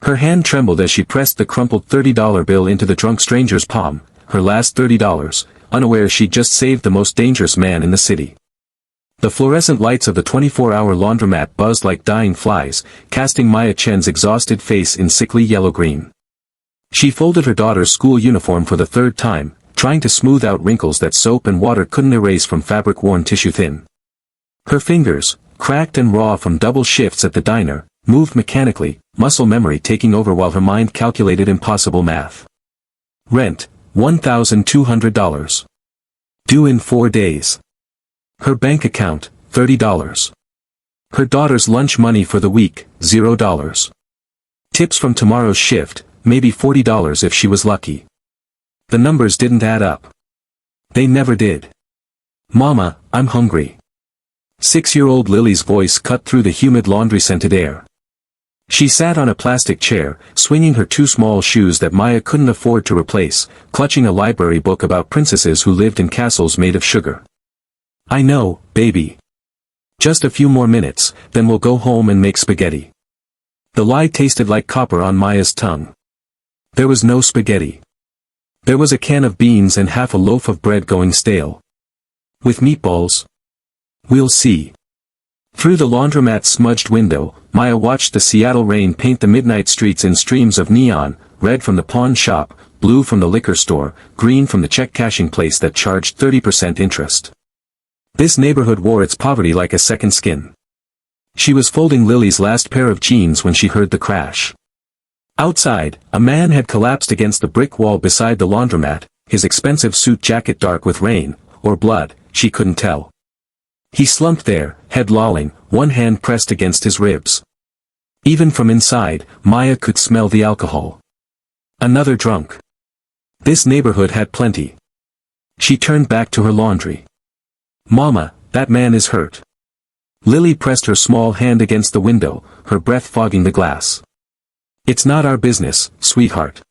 Her hand trembled as she pressed the crumpled $30 bill into the drunk stranger's palm, her last $30, unaware she'd just saved the most dangerous man in the city. The fluorescent lights of the 24-hour laundromat buzzed like dying flies, casting Maya Chen's exhausted face in sickly yellow-green. She folded her daughter's school uniform for the third time, trying to smooth out wrinkles that soap and water couldn't erase from fabric-worn tissue thin. Her fingers, cracked and raw from double shifts at the diner, moved mechanically, muscle memory taking over while her mind calculated impossible math. Rent, $1,200. Due in 4 days. Her bank account, $30. Her daughter's lunch money for the week, $0. Tips from tomorrow's shift, maybe $40 if she was lucky. The numbers didn't add up. They never did. Mama, I'm hungry. 6-year-old Lily's voice cut through the humid laundry-scented air. She sat on a plastic chair, swinging her 2 small shoes that Maya couldn't afford to replace, clutching a library book about princesses who lived in castles made of sugar. I know, baby. Just a few more minutes, then we'll go home and make spaghetti. The lie tasted like copper on Maya's tongue. There was no spaghetti. There was a can of beans and half a loaf of bread going stale. With meatballs? We'll see. Through the laundromat's smudged window, Maya watched the Seattle rain paint the midnight streets in streams of neon, red from the pawn shop, blue from the liquor store, green from the check-cashing place that charged 30% interest. This neighborhood wore its poverty like a second skin. She was folding Lily's last pair of jeans when she heard the crash. Outside, a man had collapsed against the brick wall beside the laundromat, his expensive suit jacket dark with rain, or blood, she couldn't tell. He slumped there, head lolling, one hand pressed against his ribs. Even from inside, Maya could smell the alcohol. Another drunk. This neighborhood had plenty. She turned back to her laundry. Mama, that man is hurt. Lily pressed her small hand against the window, her breath fogging the glass. It's not our business, sweetheart.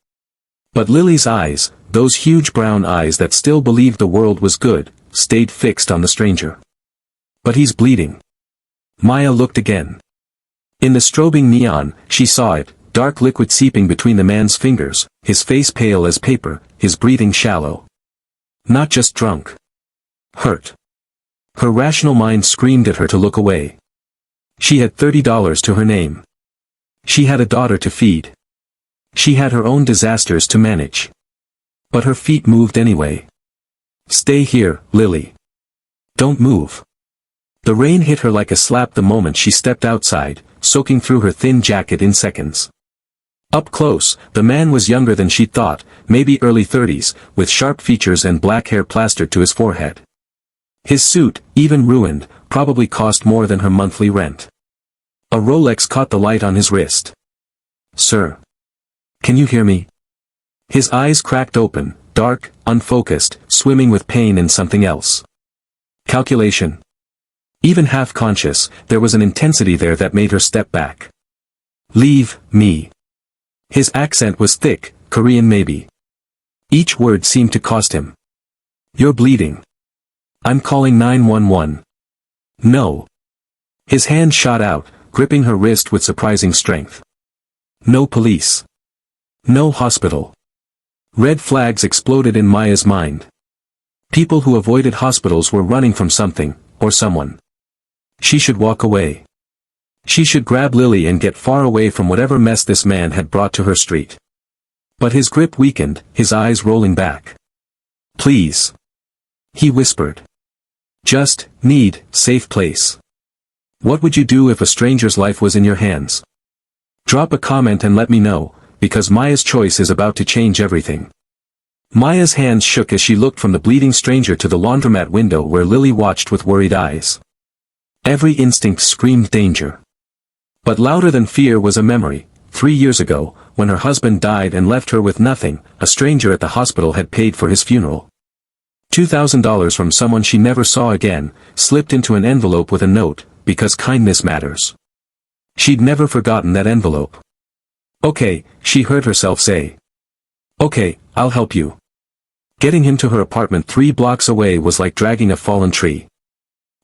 But Lily's eyes, those huge brown eyes that still believed the world was good, stayed fixed on the stranger. But he's bleeding. Maya looked again. In the strobing neon, she saw it, dark liquid seeping between the man's fingers, his face pale as paper, his breathing shallow. Not just drunk. Hurt. Her rational mind screamed at her to look away. She had $30 to her name. She had a daughter to feed. She had her own disasters to manage. But her feet moved anyway. Stay here, Lily. Don't move. The rain hit her like a slap the moment she stepped outside, soaking through her thin jacket in seconds. Up close, the man was younger than she thought, maybe early 30s, with sharp features and black hair plastered to his forehead. His suit, even ruined, probably cost more than her monthly rent. A Rolex caught the light on his wrist. Sir. Can you hear me? His eyes cracked open, dark, unfocused, swimming with pain and something else. Calculation. Even half-conscious, there was an intensity there that made her step back. Leave me. His accent was thick, Korean maybe. Each word seemed to cost him. You're bleeding. I'm calling 911. No. His hand shot out, gripping her wrist with surprising strength. No police. No hospital. Red flags exploded in Maya's mind. People who avoided hospitals were running from something, or someone. She should walk away. She should grab Lily and get far away from whatever mess this man had brought to her street. But his grip weakened, his eyes rolling back. Please. He whispered. Just need safe place. What would you do if a stranger's life was in your hands? Drop a comment and let me know, because Maya's choice is about to change everything. Maya's hands shook as she looked from the bleeding stranger to the laundromat window where Lily watched with worried eyes. Every instinct screamed danger. But louder than fear was a memory. 3 years ago, when her husband died and left her with nothing, a stranger at the hospital had paid for his funeral. $2,000 from someone she never saw again, slipped into an envelope with a note, because kindness matters. She'd never forgotten that envelope. Okay, she heard herself say. Okay, I'll help you. Getting him to her apartment 3 blocks away was like dragging a fallen tree.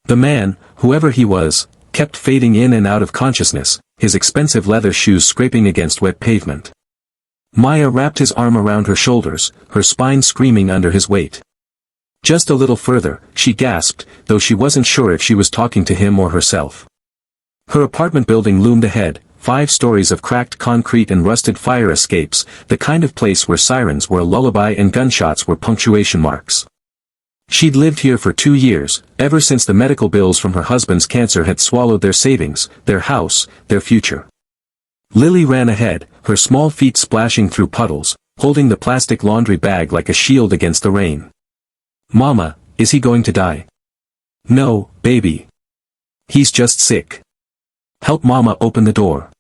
The man, whoever he was, kept fading in and out of consciousness, his expensive leather shoes scraping against wet pavement. Maya wrapped his arm around her shoulders, her spine screaming under his weight. Just a little further, she gasped, though she wasn't sure if she was talking to him or herself. Her apartment building loomed ahead, 5 stories of cracked concrete and rusted fire escapes, the kind of place where sirens were a lullaby and gunshots were punctuation marks. She'd lived here for 2 years, ever since the medical bills from her husband's cancer had swallowed their savings, their house, their future. Lily ran ahead, her small feet splashing through puddles, holding the plastic laundry bag like a shield against the rain. "Mama, is he going to die?" "No, baby. He's just sick. Help Mama open the door."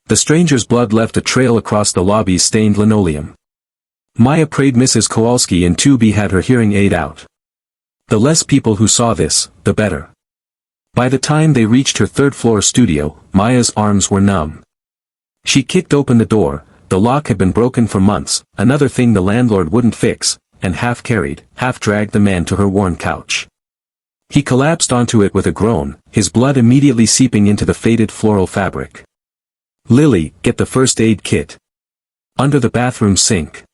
The stranger's blood left a trail across the lobby's stained linoleum. Maya prayed Mrs. Kowalski and Tubi had her hearing aid out. The less people who saw this, the better. By the time they reached her third-floor studio, Maya's arms were numb. She kicked open the door, the lock had been broken for months, another thing the landlord wouldn't fix, and half-carried, half-dragged the man to her worn couch. He collapsed onto it with a groan, his blood immediately seeping into the faded floral fabric. "Lily, get the first aid kit. Under the bathroom sink."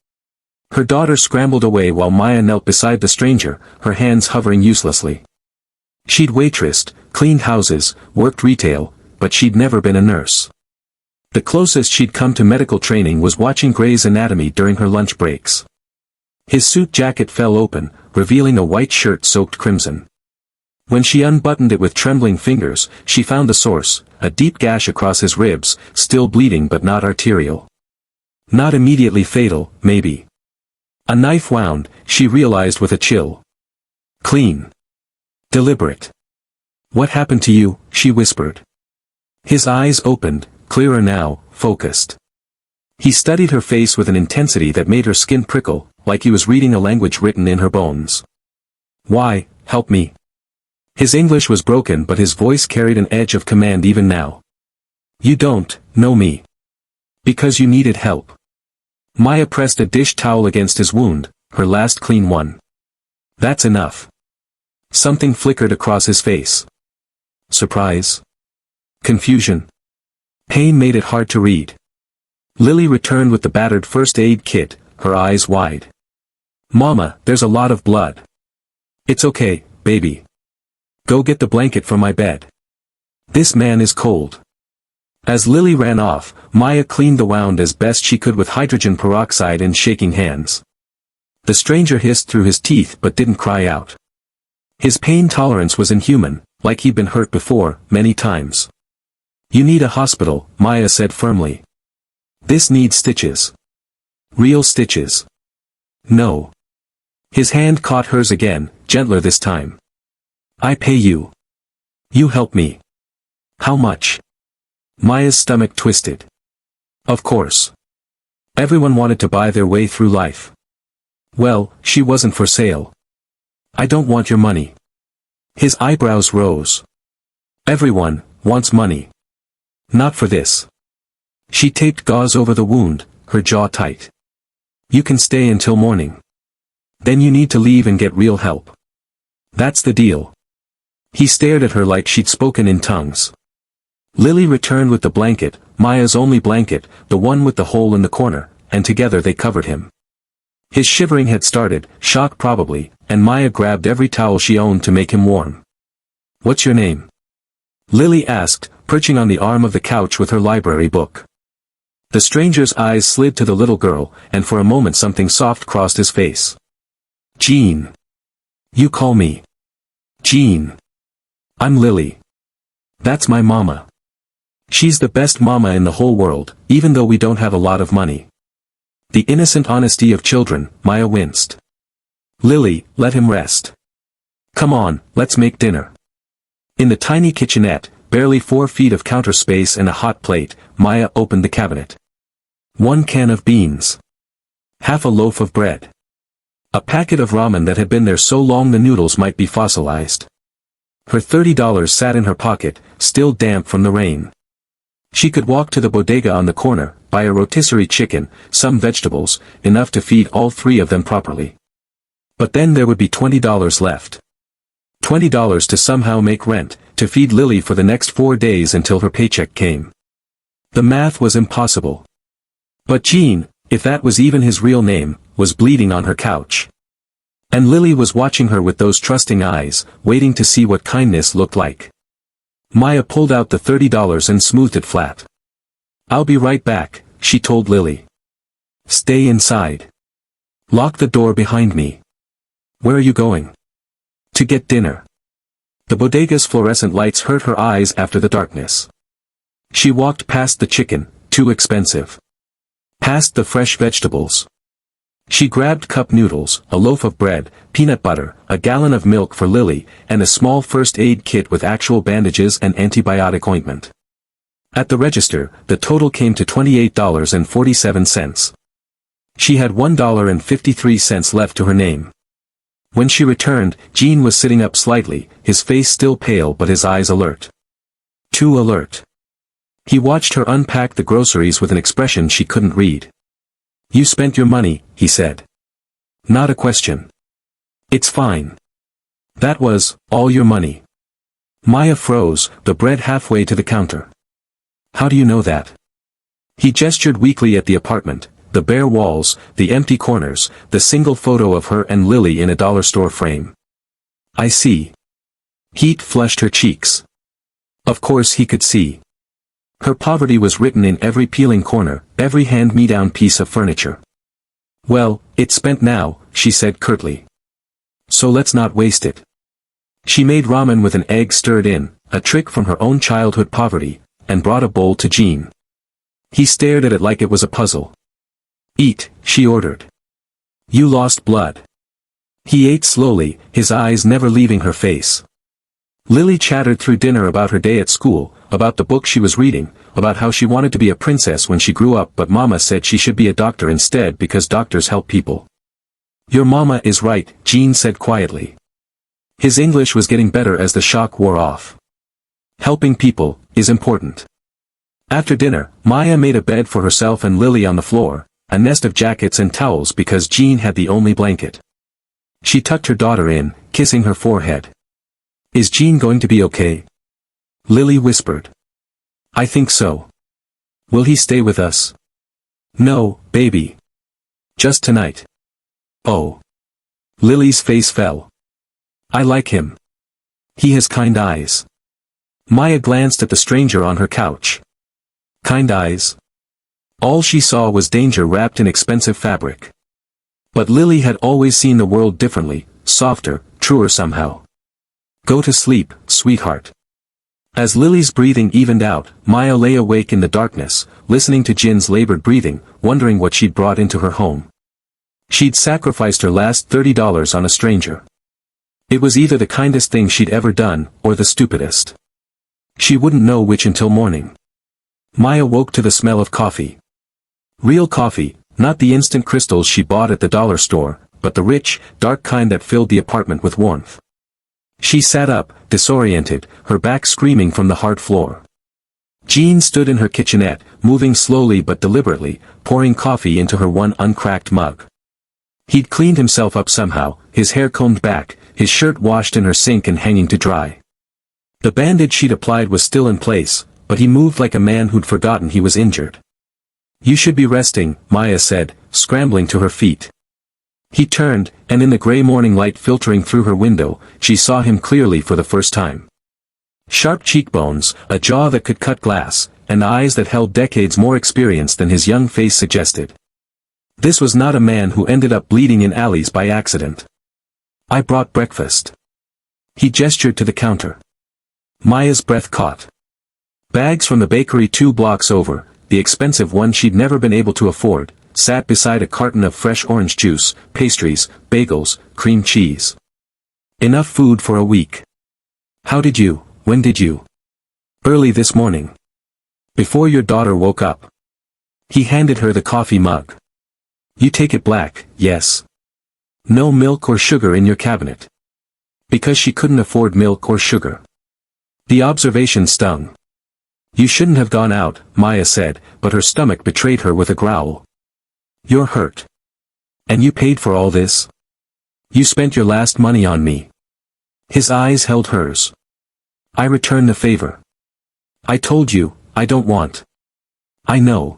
Her daughter scrambled away while Maya knelt beside the stranger, her hands hovering uselessly. She'd waitressed, cleaned houses, worked retail, but she'd never been a nurse. The closest she'd come to medical training was watching Grey's Anatomy during her lunch breaks. His suit jacket fell open, revealing a white shirt soaked crimson. When she unbuttoned it with trembling fingers, she found the source, a deep gash across his ribs, still bleeding but not arterial. Not immediately fatal, maybe. A knife wound, she realized with a chill. Clean. Deliberate. "What happened to you?" she whispered. His eyes opened, clearer now, focused. He studied her face with an intensity that made her skin prickle, like he was reading a language written in her bones. "Why, help me." His English was broken but his voice carried an edge of command even now. "You don't know me. Because you needed help." Maya pressed a dish towel against his wound, her last clean one. "That's enough." Something flickered across his face. Surprise? Confusion? Pain made it hard to read. Lily returned with the battered first aid kit, her eyes wide. "Mama, there's a lot of blood." "It's okay, baby. Go get the blanket from my bed. This man is cold." As Lily ran off, Maya cleaned the wound as best she could with hydrogen peroxide and shaking hands. The stranger hissed through his teeth but didn't cry out. His pain tolerance was inhuman, like he'd been hurt before, many times. "You need a hospital," Maya said firmly. "This needs stitches. Real stitches." "No." His hand caught hers again, gentler this time. "I pay you. You help me." "How much?" Maya's stomach twisted. Of course. Everyone wanted to buy their way through life. Well, she wasn't for sale. "I don't want your money." His eyebrows rose. "Everyone wants money. Not for this." She taped gauze over the wound, her jaw tight. "You can stay until morning. Then you need to leave and get real help. That's the deal." He stared at her like she'd spoken in tongues. Lily returned with the blanket, Maya's only blanket, the one with the hole in the corner, and together they covered him. His shivering had started, shock probably, and Maya grabbed every towel she owned to make him warm. "What's your name?" Lily asked, perching on the arm of the couch with her library book. The stranger's eyes slid to the little girl, and for a moment something soft crossed his face. "Jean. You call me Jean. I'm Lily. That's my mama. She's the best mama in the whole world, even though we don't have a lot of money." The innocent honesty of children, Maya winced. "Lily, let him rest. Come on, let's make dinner." In the tiny kitchenette, barely 4 feet of counter space and a hot plate, Maya opened the cabinet. 1 can of beans. Half a loaf of bread. A packet of ramen that had been there so long the noodles might be fossilized. Her $30 sat in her pocket, still damp from the rain. She could walk to the bodega on the corner, buy a rotisserie chicken, some vegetables, enough to feed all 3 of them properly. But then there would be $20 left. $20 to somehow make rent, to feed Lily for the next 4 days until her paycheck came. The math was impossible. But Jean, if that was even his real name, was bleeding on her couch. And Lily was watching her with those trusting eyes, waiting to see what kindness looked like. Maya pulled out the $30 and smoothed it flat. "I'll be right back," she told Lily. "Stay inside. Lock the door behind me." "Where are you going?" "To get dinner." The bodega's fluorescent lights hurt her eyes after the darkness. She walked past the chicken, too expensive. Past the fresh vegetables. She grabbed cup noodles, a loaf of bread, peanut butter, a gallon of milk for Lily, and a small first aid kit with actual bandages and antibiotic ointment. At the register, the total came to $28.47. She had $1.53 left to her name. When she returned, Jean was sitting up slightly, his face still pale but his eyes alert. Too alert. He watched her unpack the groceries with an expression she couldn't read. "You spent your money," he said. "Not a question. It's fine." "That was all your money." Maya froze, the bread halfway to the counter. "How do you know that?" He gestured weakly at the apartment, the bare walls, the empty corners, the single photo of her and Lily in a dollar store frame. "I see." Heat flushed her cheeks. Of course he could see. Her poverty was written in every peeling corner, every hand-me-down piece of furniture. "Well, it's spent now," she said curtly. "So let's not waste it." She made ramen with an egg stirred in, a trick from her own childhood poverty, and brought a bowl to Jean. He stared at it like it was a puzzle. "Eat," she ordered. "You lost blood." He ate slowly, his eyes never leaving her face. Lily chattered through dinner about her day at school, about the book she was reading, about how she wanted to be a princess when she grew up but Mama said she should be a doctor instead because doctors help people. "Your mama is right," Jean said quietly. His English was getting better as the shock wore off. Helping people is important. After dinner, Maya made a bed for herself and Lily on the floor, a nest of jackets and towels because Jean had the only blanket. She tucked her daughter in, kissing her forehead. "Is Jean going to be okay?" Lily whispered. "I think so." "Will he stay with us?" "No, baby. Just tonight." "Oh." Lily's face fell. "I like him. He has kind eyes." Maya glanced at the stranger on her couch. Kind eyes? All she saw was danger wrapped in expensive fabric. But Lily had always seen the world differently, softer, truer somehow. "Go to sleep, sweetheart." As Lily's breathing evened out, Maya lay awake in the darkness, listening to Jin's labored breathing, wondering what she'd brought into her home. She'd sacrificed her last $30 on a stranger. It was either the kindest thing she'd ever done, or the stupidest. She wouldn't know which until morning. Maya woke to the smell of coffee. Real coffee, not the instant crystals she bought at the dollar store, but the rich, dark kind that filled the apartment with warmth. She sat up, disoriented, her back screaming from the hard floor. Jean stood in her kitchenette, moving slowly but deliberately, pouring coffee into her one uncracked mug. He'd cleaned himself up somehow, his hair combed back, his shirt washed in her sink and hanging to dry. The bandage she'd applied was still in place, but he moved like a man who'd forgotten he was injured. "You should be resting," Maya said, scrambling to her feet. He turned, and in the gray morning light filtering through her window, she saw him clearly for the first time. Sharp cheekbones, a jaw that could cut glass, and eyes that held decades more experience than his young face suggested. This was not a man who ended up bleeding in alleys by accident. "I brought breakfast." He gestured to the counter. Maya's breath caught. Bags from the bakery 2 blocks over, the expensive one she'd never been able to afford, sat beside a carton of fresh orange juice, pastries, bagels, cream cheese. Enough food for a week. When did you? "Early this morning. Before your daughter woke up." He handed her the coffee mug. "You take it black, yes. No milk or sugar in your cabinet." Because she couldn't afford milk or sugar. The observation stung. "You shouldn't have gone out," Maya said, but her stomach betrayed her with a growl. "You're hurt. And you paid for all this? You spent your last money on me." His eyes held hers. I return the favor. I told you, I don't want. I know.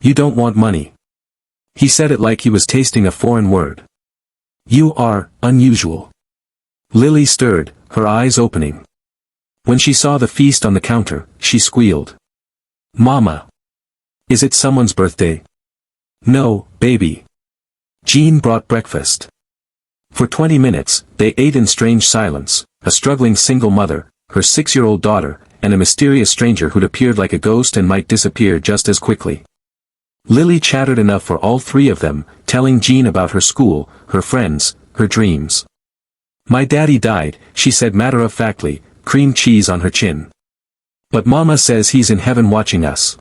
You don't want money. He said it like he was tasting a foreign word. You are unusual. Lily stirred, her eyes opening. When she saw the feast on the counter, she squealed. Mama. Is it someone's birthday? No, baby. Jean brought breakfast. For 20 minutes, they ate in strange silence, a struggling single mother, her 6-year-old daughter, and a mysterious stranger who'd appeared like a ghost and might disappear just as quickly. Lily chattered enough for all three of them, telling Jean about her school, her friends, her dreams. My daddy died, she said matter-of-factly, cream cheese on her chin. But Mama says he's in heaven watching us.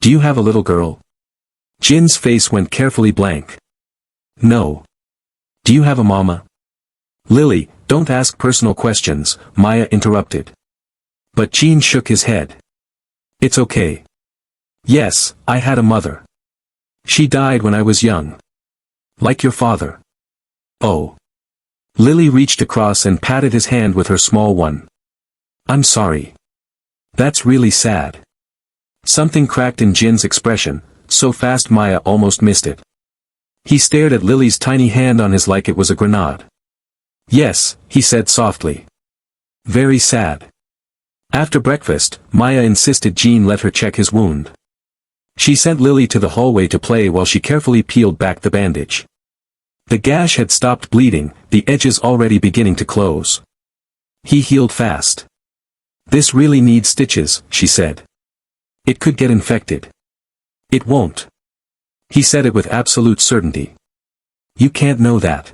Do you have a little girl? Jin's face went carefully blank. No. Do you have a mama? Lily, don't ask personal questions, Maya interrupted. But Jean shook his head. It's okay. Yes, I had a mother. She died when I was young. Like your father. Oh. Lily reached across and patted his hand with her small one. I'm sorry. That's really sad. Something cracked in Jin's expression, so fast Maya almost missed it. He stared at Lily's tiny hand on his like it was a grenade. Yes, he said softly. Very sad. After breakfast, Maya insisted Jean let her check his wound. She sent Lily to the hallway to play while she carefully peeled back the bandage. The gash had stopped bleeding, the edges already beginning to close. He healed fast. This really needs stitches, she said. It could get infected. It won't. He said it with absolute certainty. You can't know that.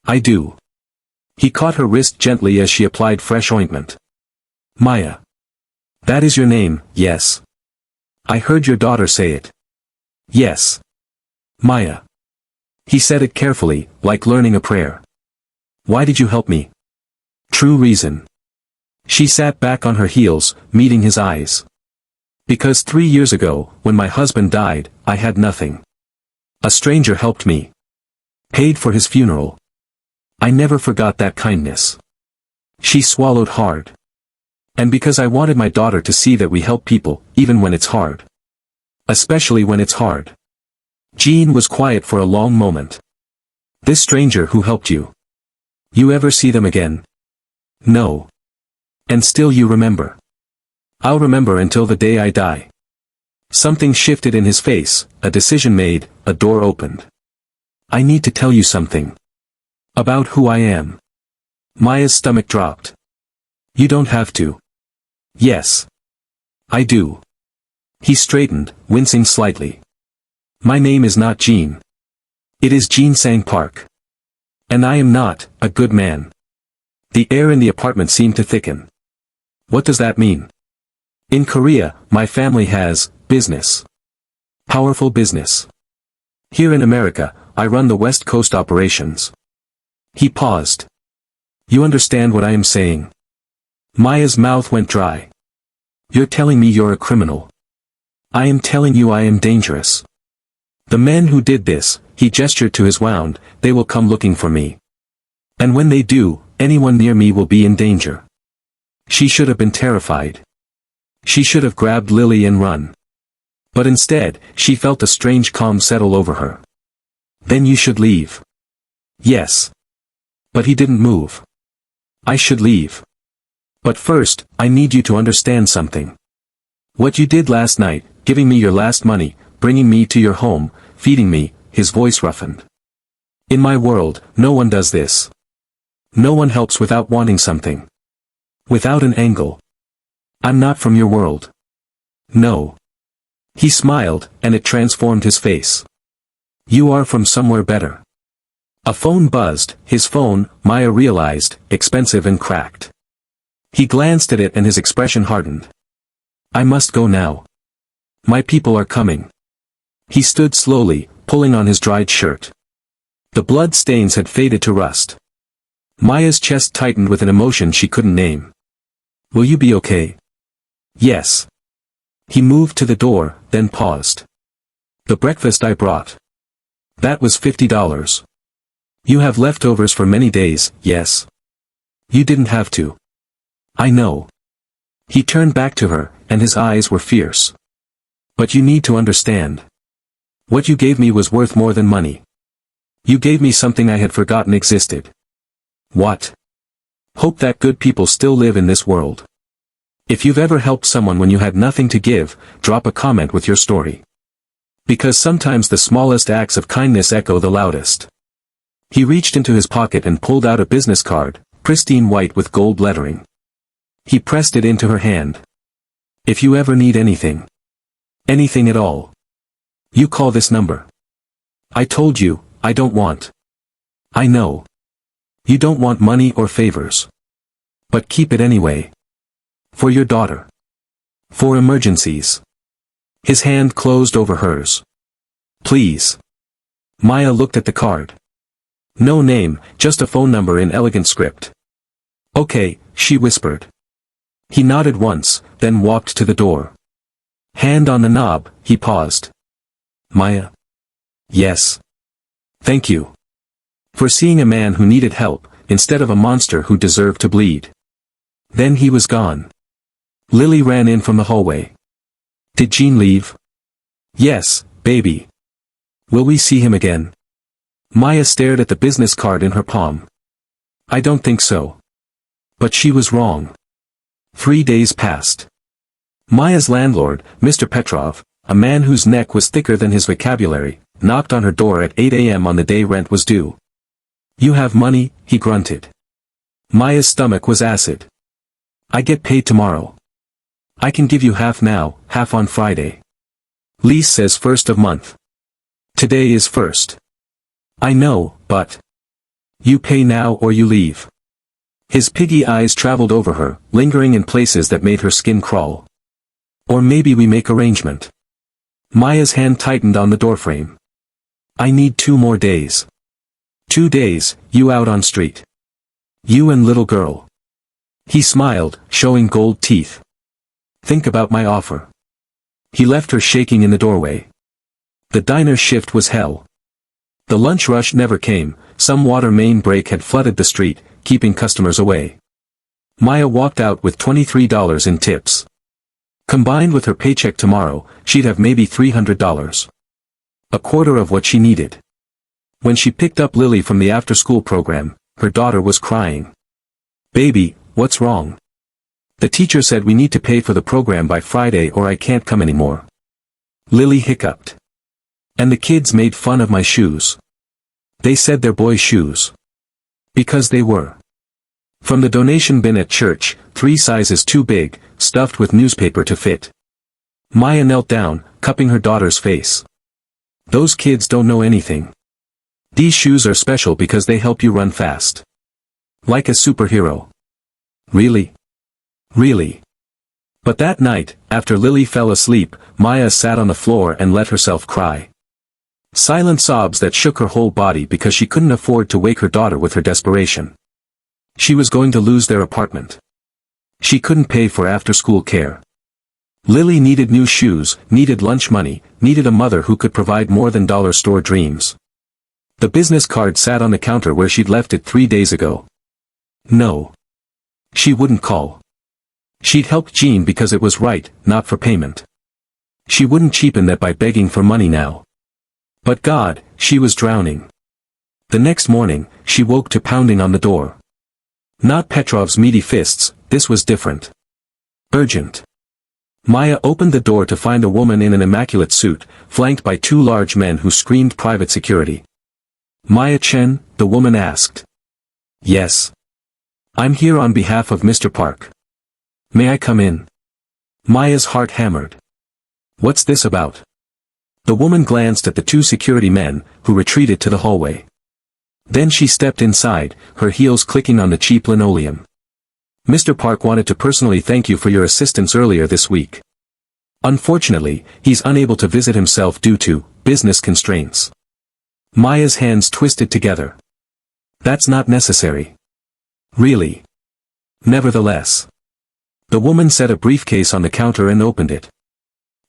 I do. He caught her wrist gently as she applied fresh ointment. Maya. That is your name, yes. I heard your daughter say it. Yes. Maya. He said it carefully, like learning a prayer. Why did you help me? True reason. She sat back on her heels, meeting his eyes. Because 3 years ago, when my husband died, I had nothing. A stranger helped me. Paid for his funeral. I never forgot that kindness. She swallowed hard. And because I wanted my daughter to see that we help people, even when it's hard. Especially when it's hard. Jean was quiet for a long moment. This stranger who helped you. You ever see them again? No. And still you remember. I'll remember until the day I die. Something shifted in his face, a decision made, a door opened. I need to tell you something. About who I am. Maya's stomach dropped. You don't have to. Yes. I do. He straightened, wincing slightly. My name is not Jean. It is Jean Sang Park. And I am not a good man. The air in the apartment seemed to thicken. What does that mean? In Korea, my family has business. Powerful business. Here in America, I run the West Coast operations. He paused. You understand what I am saying? Maya's mouth went dry. You're telling me you're a criminal. I am telling you I am dangerous. The men who did this, he gestured to his wound, they will come looking for me. And when they do, anyone near me will be in danger. She should have been terrified. She should have grabbed Lily and run. But instead, she felt a strange calm settle over her. Then you should leave. Yes. But he didn't move. I should leave. But first, I need you to understand something. What you did last night, giving me your last money, bringing me to your home, feeding me, his voice roughened. In my world, no one does this. No one helps without wanting something. Without an angle. I'm not from your world. No. He smiled, and it transformed his face. You are from somewhere better. A phone buzzed, his phone, Maya realized, expensive and cracked. He glanced at it and his expression hardened. I must go now. My people are coming. He stood slowly, pulling on his dried shirt. The blood stains had faded to rust. Maya's chest tightened with an emotion she couldn't name. Will you be okay? Yes. He moved to the door, then paused. The breakfast I brought. That was $50. You have leftovers for many days, yes? You didn't have to. I know. He turned back to her, and his eyes were fierce. But you need to understand. What you gave me was worth more than money. You gave me something I had forgotten existed. What? Hope that good people still live in this world. If you've ever helped someone when you had nothing to give, drop a comment with your story. Because sometimes the smallest acts of kindness echo the loudest. He reached into his pocket and pulled out a business card, pristine white with gold lettering. He pressed it into her hand. If you ever need anything. Anything at all. You call this number. I told you, I don't want. I know. You don't want money or favors. But keep it anyway. For your daughter. For emergencies. His hand closed over hers. Please. Maya looked at the card. No name, just a phone number in elegant script. Okay, she whispered. He nodded once, then walked to the door. Hand on the knob, he paused. Maya? Yes. Thank you. For seeing a man who needed help, instead of a monster who deserved to bleed. Then he was gone. Lily ran in from the hallway. Did Jean leave? Yes, baby. Will we see him again? Maya stared at the business card in her palm. I don't think so. But she was wrong. 3 days passed. Maya's landlord, Mr. Petrov, a man whose neck was thicker than his vocabulary, knocked on her door at 8 a.m. on the day rent was due. You have money, he grunted. Maya's stomach was acid. I get paid tomorrow. I can give you half now, half on Friday. Lease says 1st of month. Today is 1st. I know, but. You pay now or you leave. His piggy eyes traveled over her, lingering in places that made her skin crawl. Or maybe we make arrangement. Maya's hand tightened on the doorframe. I need 2 more days. 2 days, you out on street. You and little girl. He smiled, showing gold teeth. Think about my offer. He left her shaking in the doorway. The diner shift was hell. The lunch rush never came, some water main break had flooded the street, keeping customers away. Maya walked out with $23 in tips. Combined with her paycheck tomorrow, she'd have maybe $300. A quarter of what she needed. When she picked up Lily from the after-school program, her daughter was crying. Baby, what's wrong? The teacher said we need to pay for the program by Friday or I can't come anymore. Lily hiccuped. And the kids made fun of my shoes. They said they're boy shoes. Because they were. From the donation bin at church, 3 sizes too big, stuffed with newspaper to fit. Maya knelt down, cupping her daughter's face. Those kids don't know anything. These shoes are special because they help you run fast. Like a superhero. Really? Really? But that night, after Lily fell asleep, Maya sat on the floor and let herself cry. Silent sobs that shook her whole body because she couldn't afford to wake her daughter with her desperation. She was going to lose their apartment. She couldn't pay for after-school care. Lily needed new shoes, needed lunch money, needed a mother who could provide more than dollar store dreams. The business card sat on the counter where she'd left it 3 days ago. No. She wouldn't call. She'd helped Jean because it was right, not for payment. She wouldn't cheapen that by begging for money now. But God, she was drowning. The next morning, she woke to pounding on the door. Not Petrov's meaty fists, this was different. Urgent. Maya opened the door to find a woman in an immaculate suit, flanked by 2 large men who screamed private security. Maya Chen, the woman asked. Yes. I'm here on behalf of Mr. Park. May I come in? Maya's heart hammered. What's this about? The woman glanced at the 2 security men, who retreated to the hallway. Then she stepped inside, her heels clicking on the cheap linoleum. Mr. Park wanted to personally thank you for your assistance earlier this week. Unfortunately, he's unable to visit himself due to business constraints. Maya's hands twisted together. That's not necessary. Really. Nevertheless. The woman set a briefcase on the counter and opened it.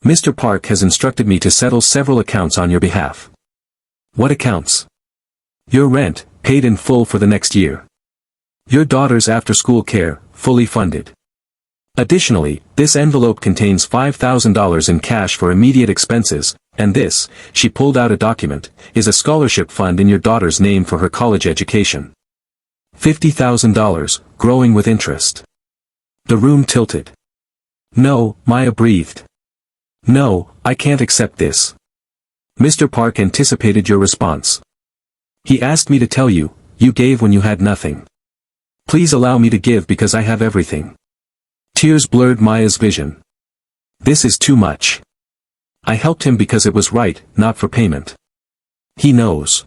Mr. Park has instructed me to settle several accounts on your behalf. What accounts? Your rent, paid in full for the next year. Your daughter's after-school care, fully funded. Additionally, this envelope contains $5,000 in cash for immediate expenses, and this, she pulled out a document, is a scholarship fund in your daughter's name for her college education. $50,000, growing with interest. The room tilted. No, Maya breathed. No, I can't accept this. Mr. Park anticipated your response. He asked me to tell you, you gave when you had nothing. Please allow me to give because I have everything. Tears blurred Maya's vision. This is too much. I helped him because it was right, not for payment. He knows.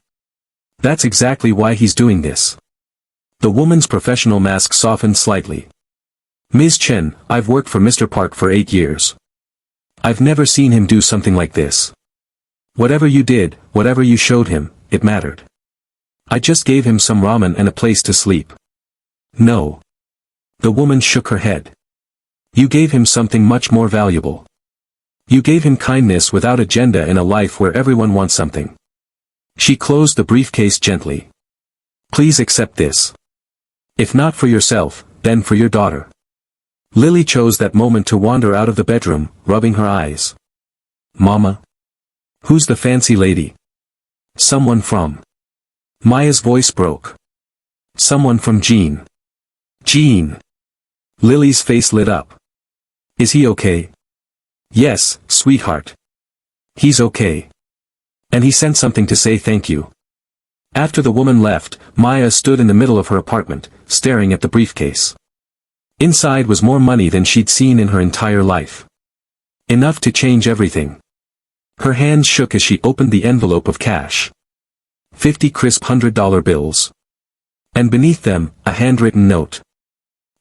That's exactly why he's doing this. The woman's professional mask softened slightly. Ms. Chen, I've worked for Mr. Park for 8 years. I've never seen him do something like this. Whatever you did, whatever you showed him, it mattered. I just gave him some ramen and a place to sleep. No. The woman shook her head. You gave him something much more valuable. You gave him kindness without agenda in a life where everyone wants something. She closed the briefcase gently. Please accept this. If not for yourself, then for your daughter. Lily chose that moment to wander out of the bedroom, rubbing her eyes. Mama? Who's the fancy lady? Someone from. Maya's voice broke. Someone from Jean. Jean. Lily's face lit up. Is he okay? Yes, sweetheart. He's okay. And he sent something to say thank you. After the woman left, Maya stood in the middle of her apartment, staring at the briefcase. Inside was more money than she'd seen in her entire life. Enough to change everything. Her hands shook as she opened the envelope of cash. 50 crisp $100 bills. And beneath them, a handwritten note.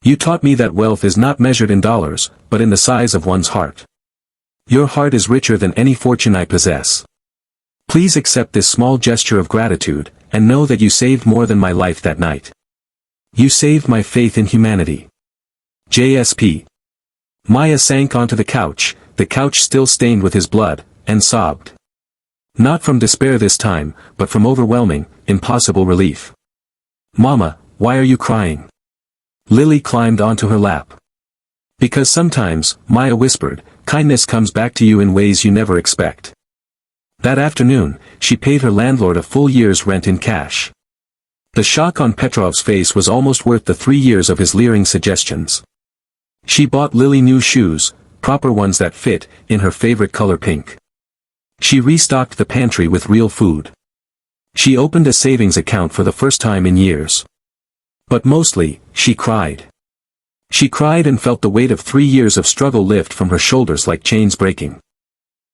You taught me that wealth is not measured in dollars, but in the size of one's heart. Your heart is richer than any fortune I possess. Please accept this small gesture of gratitude, and know that you saved more than my life that night. You saved my faith in humanity. JSP. Maya sank onto the couch still stained with his blood, and sobbed. Not from despair this time, but from overwhelming, impossible relief. Mama, why are you crying? Lily climbed onto her lap. Because sometimes, Maya whispered, kindness comes back to you in ways you never expect. That afternoon, she paid her landlord a full year's rent in cash. The shock on Petrov's face was almost worth the 3 years of his leering suggestions. She bought Lily new shoes, proper ones that fit, in her favorite color pink. She restocked the pantry with real food. She opened a savings account for the first time in years. But mostly, she cried. She cried and felt the weight of 3 years of struggle lift from her shoulders like chains breaking.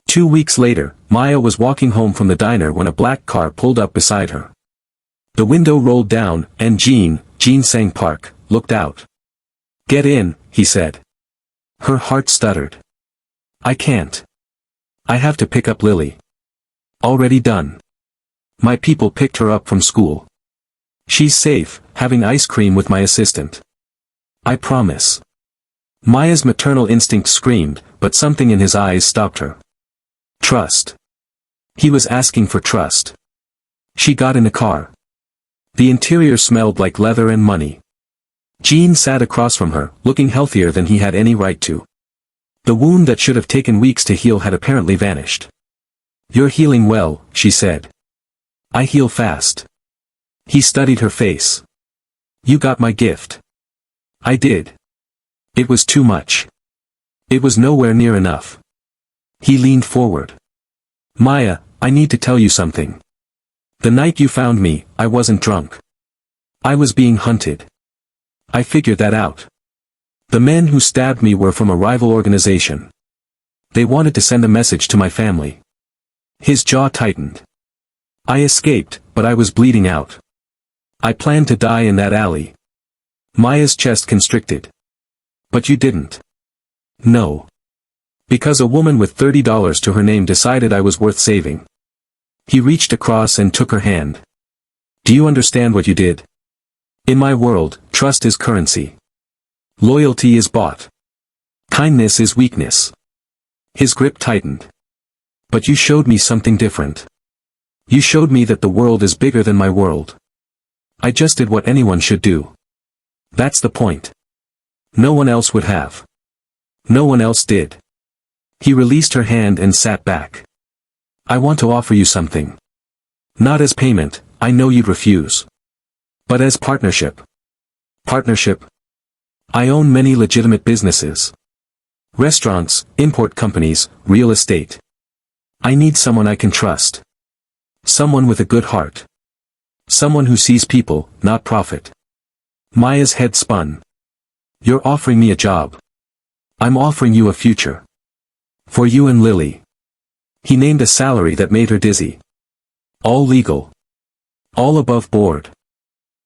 2 weeks later, Maya was walking home from the diner when a black car pulled up beside her. The window rolled down, and Jean Sang Park, looked out. Get in, he said. Her heart stuttered. I can't. I have to pick up Lily. Already done. My people picked her up from school. She's safe, having ice cream with my assistant. I promise. Maya's maternal instinct screamed, but something in his eyes stopped her. Trust. He was asking for trust. She got in the car. The interior smelled like leather and money. Jean sat across from her, looking healthier than he had any right to. The wound that should have taken weeks to heal had apparently vanished. You're healing well, she said. I heal fast. He studied her face. You got my gift. I did. It was too much. It was nowhere near enough. He leaned forward. Maya, I need to tell you something. The night you found me, I wasn't drunk. I was being hunted. I figured that out. The men who stabbed me were from a rival organization. They wanted to send a message to my family. His jaw tightened. I escaped, but I was bleeding out. I planned to die in that alley. Maya's chest constricted. But you didn't. No. Because a woman with $30 to her name decided I was worth saving. He reached across and took her hand. Do you understand what you did? In my world, trust is currency. Loyalty is bought. Kindness is weakness. His grip tightened. But you showed me something different. You showed me that the world is bigger than my world. I just did what anyone should do. That's the point. No one else would have. No one else did. He released her hand and sat back. I want to offer you something. Not as payment, I know you'd refuse. But as partnership. Partnership? I own many legitimate businesses. Restaurants, import companies, real estate. I need someone I can trust. Someone with a good heart. Someone who sees people, not profit. Maya's head spun. You're offering me a job. I'm offering you a future. For you and Lily. He named a salary that made her dizzy. All legal. All above board.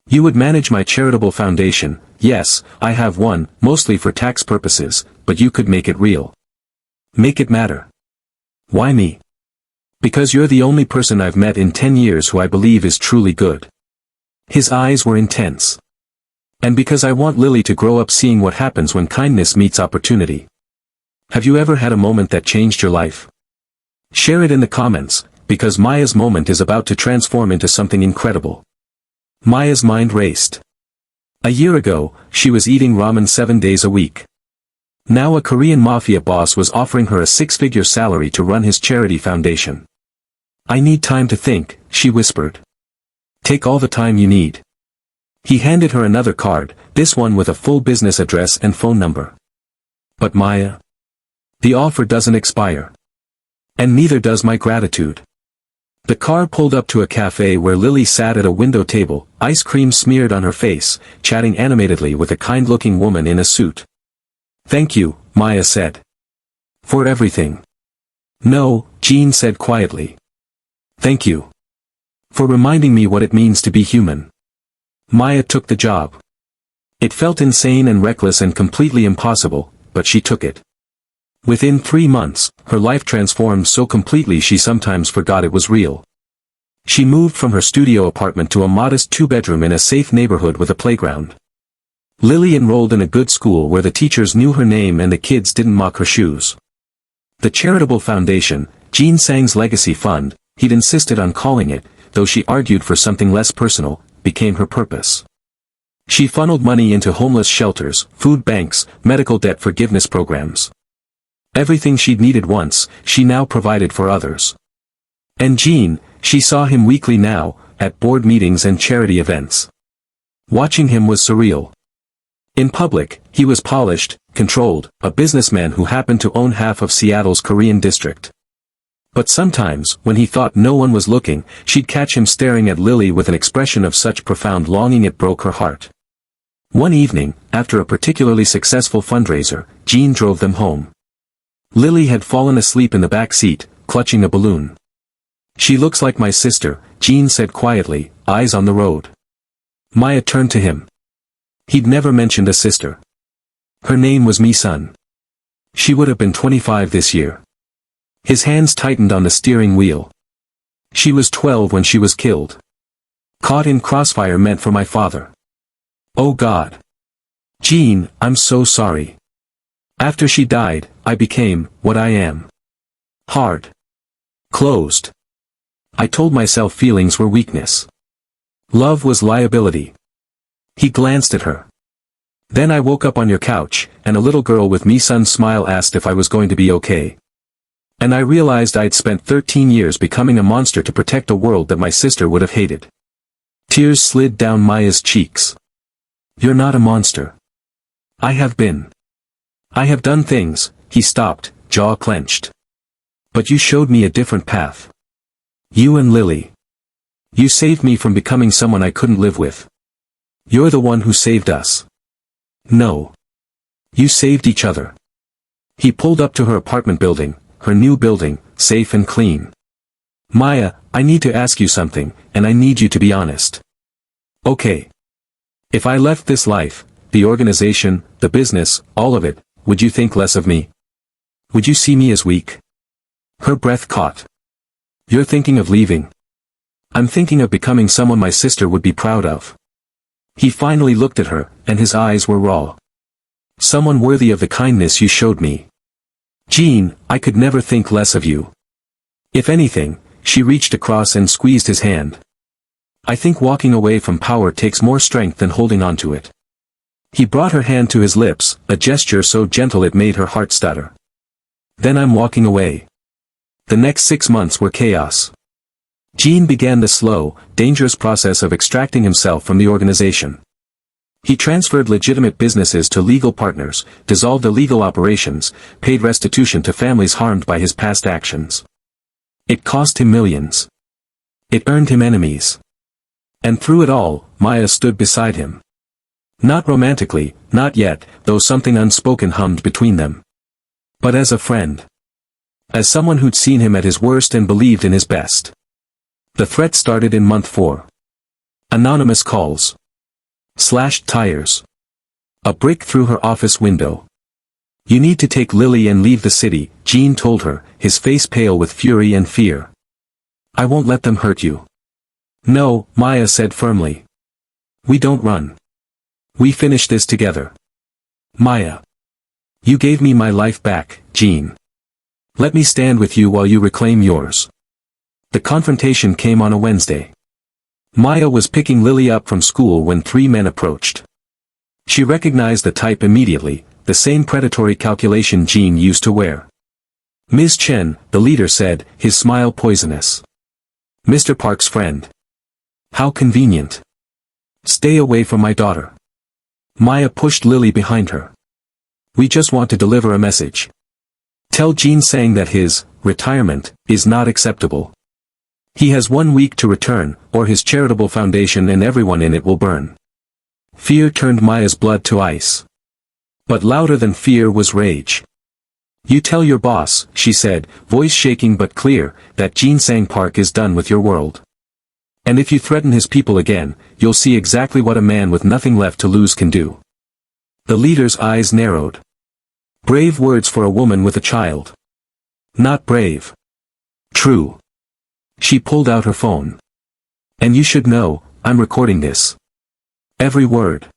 You would manage my charitable foundation. Yes, I have one, mostly for tax purposes, but you could make it real. Make it matter. Why me? Because you're the only person I've met in 10 years who I believe is truly good. His eyes were intense. And because I want Lily to grow up seeing what happens when kindness meets opportunity. Have you ever had a moment that changed your life? Share it in the comments, because Maya's moment is about to transform into something incredible. Maya's mind raced. A year ago, she was eating ramen 7 days a week. Now a Korean Mafia boss was offering her a 6-figure salary to run his charity foundation. I need time to think, she whispered. Take all the time you need. He handed her another card, this one with a full business address and phone number. But Maya? The offer doesn't expire. And neither does my gratitude. The car pulled up to a cafe where Lily sat at a window table, ice cream smeared on her face, chatting animatedly with a kind-looking woman in a suit. Thank you, Maya said. For everything. No, Jean said quietly. Thank you. For reminding me what it means to be human. Maya took the job. It felt insane and reckless and completely impossible, but she took it. Within 3 months, her life transformed so completely she sometimes forgot it was real. She moved from her studio apartment to a modest 2-bedroom in a safe neighborhood with a playground. Lily enrolled in a good school where the teachers knew her name and the kids didn't mock her shoes. The charitable foundation, Jean Sang's legacy fund, he'd insisted on calling it, though she argued for something less personal, became her purpose. She funneled money into homeless shelters, food banks, medical debt forgiveness programs. Everything she'd needed once, she now provided for others. And Jean, she saw him weekly now, at board meetings and charity events. Watching him was surreal. In public, he was polished, controlled, a businessman who happened to own half of Seattle's Korean district. But sometimes, when he thought no one was looking, she'd catch him staring at Lily with an expression of such profound longing it broke her heart. One evening, after a particularly successful fundraiser, Jean drove them home. Lily had fallen asleep in the back seat, clutching a balloon. She looks like my sister, Jean said quietly, eyes on the road. Maya turned to him. He'd never mentioned a sister. Her name was Mi-sun. She would have been 25 this year. His hands tightened on the steering wheel. She was 12 when she was killed. Caught in crossfire meant for my father. Oh God. Jean, I'm so sorry. After she died, I became, what I am. Hard. Closed. I told myself feelings were weakness. Love was liability. He glanced at her. Then I woke up on your couch, and a little girl with Mi-sun's smile asked if I was going to be okay. And I realized I'd spent 13 years becoming a monster to protect a world that my sister would have hated. Tears slid down Maya's cheeks. You're not a monster. I have been. I have done things, he stopped, jaw clenched. But you showed me a different path. You and Lily. You saved me from becoming someone I couldn't live with. You're the one who saved us. No. You saved each other. He pulled up to her apartment building, her new building, safe and clean. Maya, I need to ask you something, and I need you to be honest. Okay. If I left this life, the organization, the business, all of it, would you think less of me? Would you see me as weak? Her breath caught. You're thinking of leaving. I'm thinking of becoming someone my sister would be proud of. He finally looked at her, and his eyes were raw. Someone worthy of the kindness you showed me. Jean, I could never think less of you. If anything, she reached across and squeezed his hand. I think walking away from power takes more strength than holding on to it. He brought her hand to his lips, a gesture so gentle it made her heart stutter. Then I'm walking away. The next 6 months were chaos. Gene began the slow, dangerous process of extracting himself from the organization. He transferred legitimate businesses to legal partners, dissolved illegal operations, paid restitution to families harmed by his past actions. It cost him millions. It earned him enemies. And through it all, Maya stood beside him. Not romantically, not yet, though something unspoken hummed between them. But as a friend. As someone who'd seen him at his worst and believed in his best. The threat started in month 4. Anonymous calls. Slashed tires. A brick through her office window. You need to take Lily and leave the city, Gene told her, his face pale with fury and fear. I won't let them hurt you. No, Maya said firmly. We don't run. We finish this together. Maya. You gave me my life back, Gene. Let me stand with you while you reclaim yours. The confrontation came on a Wednesday. Maya was picking Lily up from school when 3 men approached. She recognized the type immediately, the same predatory calculation Gene used to wear. Ms. Chen, the leader said, his smile poisonous. Mr. Park's friend. How convenient. Stay away from my daughter. Maya pushed Lily behind her. We just want to deliver a message. Tell Gene Sang that his retirement is not acceptable. He has 1 week to return, or his charitable foundation and everyone in it will burn. Fear turned Maya's blood to ice. But louder than fear was rage. You tell your boss, she said, voice shaking but clear, that Gene Sang Park is done with your world. And if you threaten his people again, you'll see exactly what a man with nothing left to lose can do. The leader's eyes narrowed. Brave words for a woman with a child. Not brave. True. She pulled out her phone. And you should know, I'm recording this. Every word.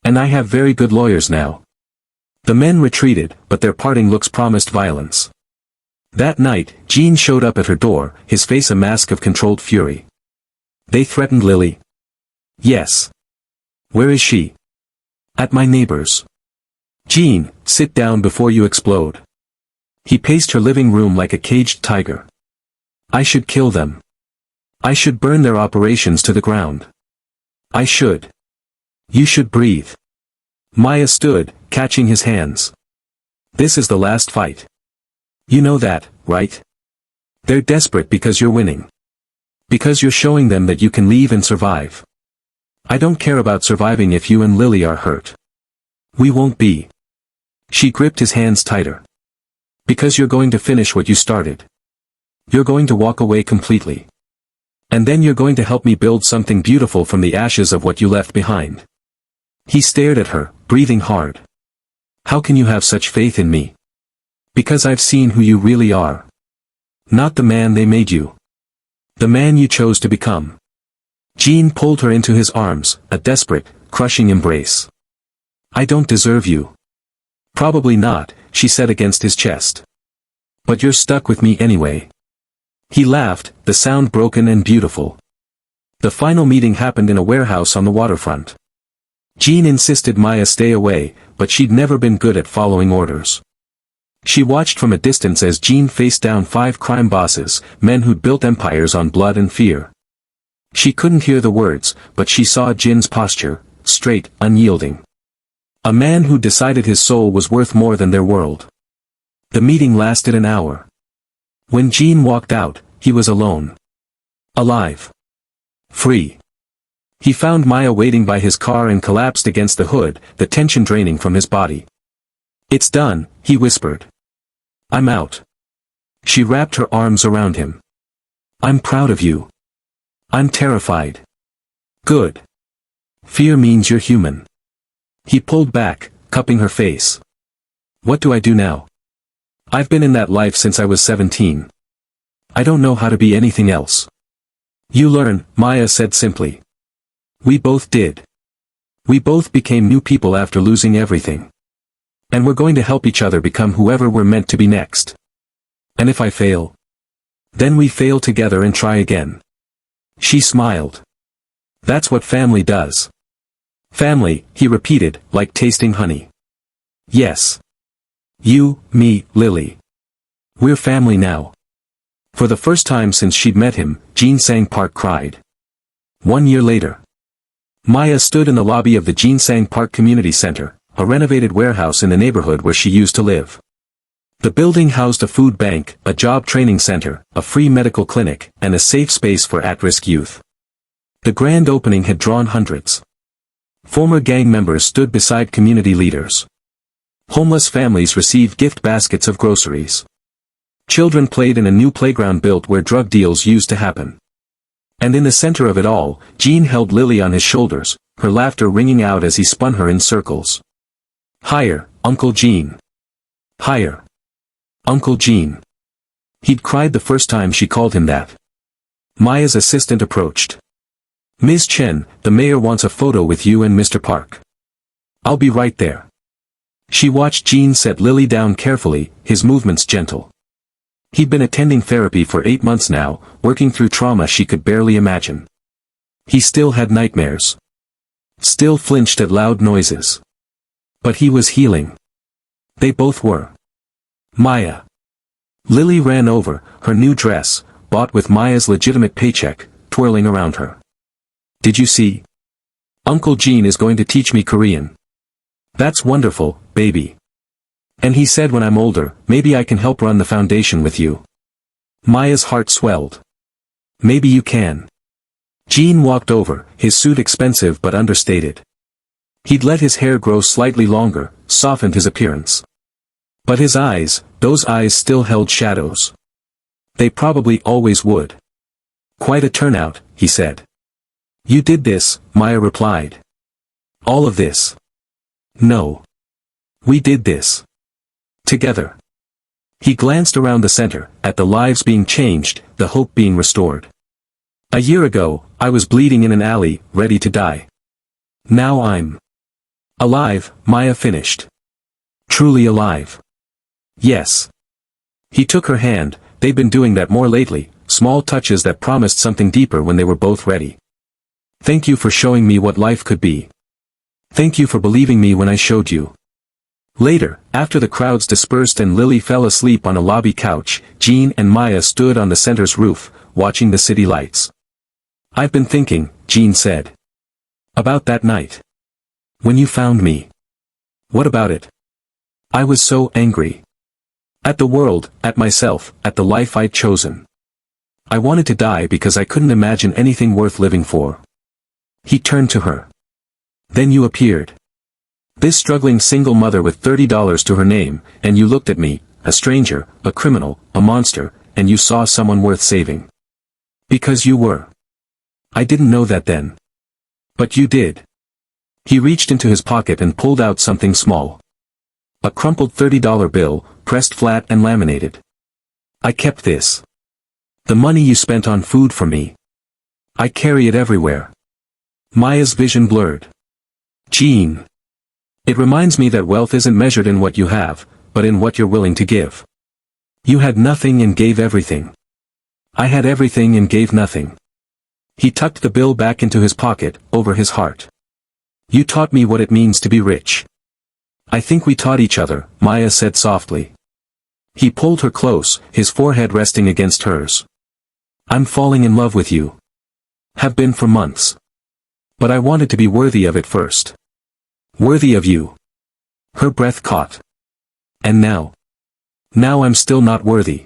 And I have very good lawyers now. The men retreated, but their parting looks promised violence. That night, Gene showed up at her door, his face a mask of controlled fury. They threatened Lily. Yes. Where is she? At my neighbor's. Gene, sit down before you explode. He paced her living room like a caged tiger. I should kill them. I should burn their operations to the ground. I should. You should breathe. Maya stood, catching his hands. This is the last fight. You know that, right? They're desperate because you're winning. Because you're showing them that you can leave and survive. I don't care about surviving if you and Lily are hurt. We won't be. She gripped his hands tighter. Because you're going to finish what you started. You're going to walk away completely. And then you're going to help me build something beautiful from the ashes of what you left behind. He stared at her, breathing hard. How can you have such faith in me? Because I've seen who you really are. Not the man they made you. The man you chose to become. Gene pulled her into his arms, a desperate, crushing embrace. I don't deserve you. Probably not, she said against his chest. But you're stuck with me anyway. He laughed, the sound broken and beautiful. The final meeting happened in a warehouse on the waterfront. Gene insisted Maya stay away, but she'd never been good at following orders. She watched from a distance as Gene faced down 5 crime bosses, men who'd built empires on blood and fear. She couldn't hear the words, but she saw Jin's posture, straight, unyielding. A man who decided his soul was worth more than their world. The meeting lasted an hour. When Gene walked out, he was alone. Alive. Free. He found Maya waiting by his car and collapsed against the hood, the tension draining from his body. It's done, he whispered. I'm out. She wrapped her arms around him. I'm proud of you. I'm terrified. Good. Fear means you're human. He pulled back, cupping her face. What do I do now? I've been in that life since I was 17. I don't know how to be anything else. You learn, Maya said simply. We both did. We both became new people after losing everything. And we're going to help each other become whoever we're meant to be next. And if I fail? Then we fail together and try again. She smiled. That's what family does. Family, he repeated, like tasting honey. Yes. You, me, Lily. We're family now. For the first time since she'd met him, Jinsang Park cried. 1 year later. Maya stood in the lobby of the Jinsang Park Community Center, a renovated warehouse in the neighborhood where she used to live. The building housed a food bank, a job training center, a free medical clinic, and a safe space for at-risk youth. The grand opening had drawn hundreds. Former gang members stood beside community leaders. Homeless families received gift baskets of groceries. Children played in a new playground built where drug deals used to happen. And in the center of it all, Jean held Lily on his shoulders, her laughter ringing out as he spun her in circles. Higher, Uncle Jean. Higher. Uncle Jean. He'd cried the first time she called him that. Maya's assistant approached. Ms. Chen, the mayor wants a photo with you and Mr. Park. I'll be right there. She watched Jean set Lily down carefully, his movements gentle. He'd been attending therapy for 8 months now, working through trauma she could barely imagine. He still had nightmares. Still flinched at loud noises. But he was healing. They both were. Maya. Lily ran over, her new dress, bought with Maya's legitimate paycheck, twirling around her. Did you see? Uncle Jean is going to teach me Korean. That's wonderful, baby. And he said when I'm older, maybe I can help run the foundation with you. Maya's heart swelled. Maybe you can. Jean walked over, his suit expensive but understated. He'd let his hair grow slightly longer, softened his appearance. But his eyes, those eyes still held shadows. They probably always would. Quite a turnout, he said. You did this, Maya replied. All of this. No. We did this. Together. He glanced around the center, at the lives being changed, the hope being restored. A year ago, I was bleeding in an alley, ready to die. Now I'm alive, Maya finished. Truly alive. Yes. He took her hand, they'd been doing that more lately, small touches that promised something deeper when they were both ready. Thank you for showing me what life could be. Thank you for believing me when I showed you. Later, after the crowds dispersed and Lily fell asleep on a lobby couch, Jean and Maya stood on the center's roof, watching the city lights. I've been thinking, Jean said. About that night. When you found me. What about it? I was so angry. At the world, at myself, at the life I'd chosen. I wanted to die because I couldn't imagine anything worth living for. He turned to her. Then you appeared. This struggling single mother with $30 to her name, and you looked at me, a stranger, a criminal, a monster, and you saw someone worth saving. Because you were. I didn't know that then. But you did. He reached into his pocket and pulled out something small. A crumpled $30 bill, pressed flat and laminated. I kept this. The money you spent on food for me. I carry it everywhere. Maya's vision blurred. Jean. It reminds me that wealth isn't measured in what you have, but in what you're willing to give. You had nothing and gave everything. I had everything and gave nothing. He tucked the bill back into his pocket, over his heart. You taught me what it means to be rich. I think we taught each other, Maya said softly. He pulled her close, his forehead resting against hers. I'm falling in love with you. Have been for months. But I wanted to be worthy of it first. Worthy of you. Her breath caught. And now? Now I'm still not worthy.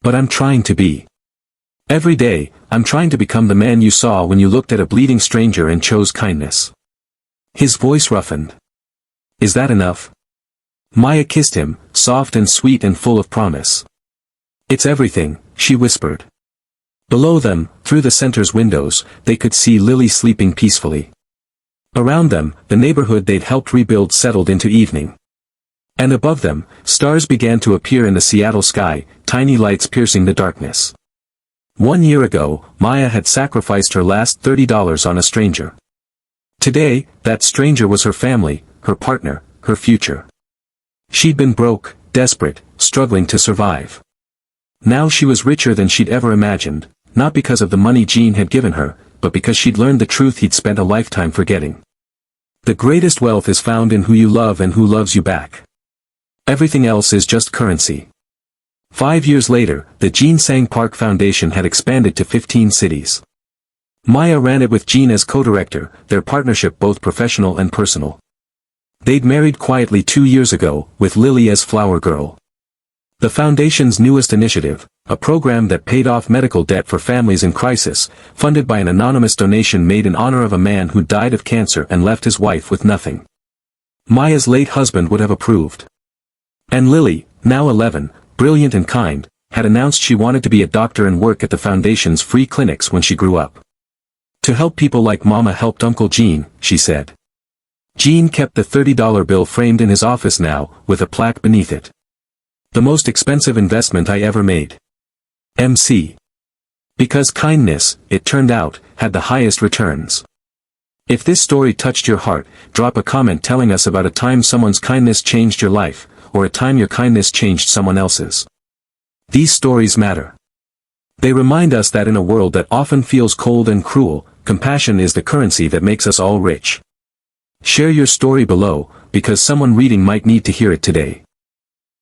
But I'm trying to be. Every day, I'm trying to become the man you saw when you looked at a bleeding stranger and chose kindness. His voice roughened. Is that enough? Maya kissed him, soft and sweet and full of promise. It's everything, she whispered. Below them, through the center's windows, they could see Lily sleeping peacefully. Around them, the neighborhood they'd helped rebuild settled into evening. And above them, stars began to appear in the Seattle sky, tiny lights piercing the darkness. 1 year ago, Maya had sacrificed her last $30 on a stranger. Today, that stranger was her family, her partner, her future. She'd been broke, desperate, struggling to survive. Now she was richer than she'd ever imagined, not because of the money Jean had given her, but because she'd learned the truth he'd spent a lifetime forgetting. The greatest wealth is found in who you love and who loves you back. Everything else is just currency. 5 years later, the Jean Sang Park Foundation had expanded to 15 cities. Maya ran it with Jean as co-director, their partnership both professional and personal. They'd married quietly 2 years ago, with Lily as flower girl. The foundation's newest initiative, a program that paid off medical debt for families in crisis, funded by an anonymous donation made in honor of a man who died of cancer and left his wife with nothing. Maya's late husband would have approved. And Lily, now 11, brilliant and kind, had announced she wanted to be a doctor and work at the foundation's free clinics when she grew up. To help people like Mama helped Uncle Gene, she said. Gene kept the $30 bill framed in his office now, with a plaque beneath it. The most expensive investment I ever made. MC. Because kindness, it turned out, had the highest returns. If this story touched your heart, drop a comment telling us about a time someone's kindness changed your life, or a time your kindness changed someone else's. These stories matter. They remind us that in a world that often feels cold and cruel, compassion is the currency that makes us all rich. Share your story below, because someone reading might need to hear it today.